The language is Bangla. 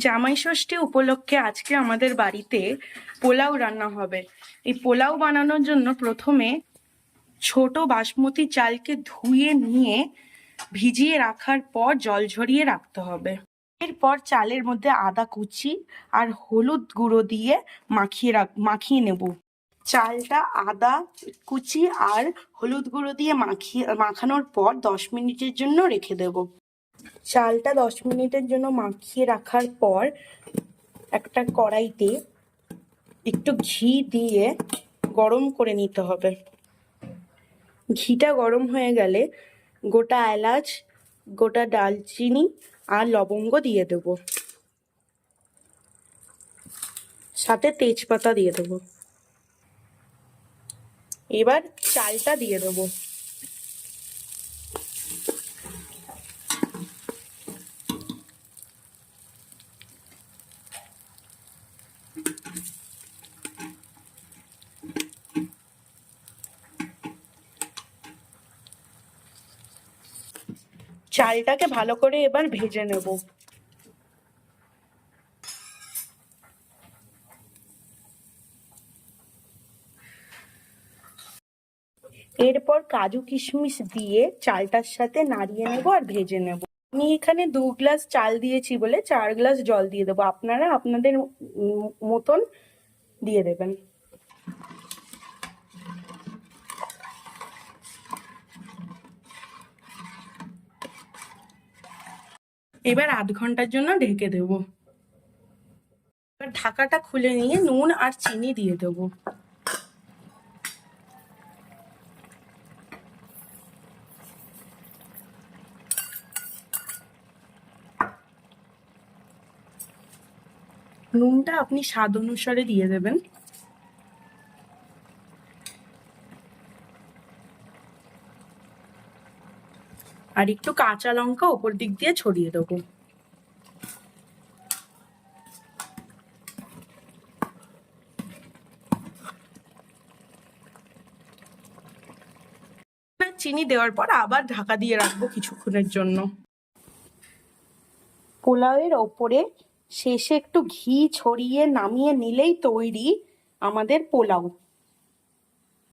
জামাই ষষ্ঠী উপলক্ষে আজকে আমাদের বাড়িতে পোলাও রান্না হবে। এই পোলাও বানানোর জন্য প্রথমে ছোট বাসমতি চালকে ধুয়ে নিয়ে ভিজিয়ে রাখার পর জল ঝরিয়ে রাখতে হবে। এরপর চালের মধ্যে আদা কুচি আর হলুদ গুঁড়ো দিয়ে মাখিয়ে নেব। চালটা আদা কুচি আর হলুদ গুঁড়ো দিয়ে মাখানোর পর 10 মিনিটের জন্য রেখে দেব। চালটা 10 মিনিটের জন্য মাখিয়ে রাখার পর একটা কড়াইতে একটু ঘি দিয়ে গরম করে নিতে হবে। ঘিটা গরম হয়ে গেলে গোটা এলাচ, গোটা দালচিনি আর লবঙ্গ দিয়ে দেব, সাথে তেজপাতা দিয়ে দেব। এবার চালটা দিয়ে দেব। চালটাকে ভালো করে এবার ভেজে নেব। এরপর কাজু কিশমিশ দিয়ে চালটার সাথে নাড়িয়ে নেব আর ভেজে নেব। আমি এখানে 2 গ্লাস চাল দিয়েছি বলে 4 গ্লাস জল দিয়ে দেবো। আপনারা আপনাদের মতন দিয়ে দেবেন। এবার আধ ঘন্টার জন্য ঢেকে দেব। এবার ঢাকাটা খুলে নিয়ে নুন আর চিনি দিয়ে দেব। নুনটা আপনি স্বাদ অনুসারে দিয়ে দেবেন। আর একটু কাঁচা লঙ্কা ওপর দিক দিয়ে ছড়িয়ে দেবো। চিনি দেওয়ার পর আবার ঢাকা দিয়ে রাখবো কিছুক্ষণের জন্য। পোলাওয়ের ওপরে শেষে একটু ঘি ছড়িয়ে নামিয়ে নিলেই তৈরি আমাদের পোলাও।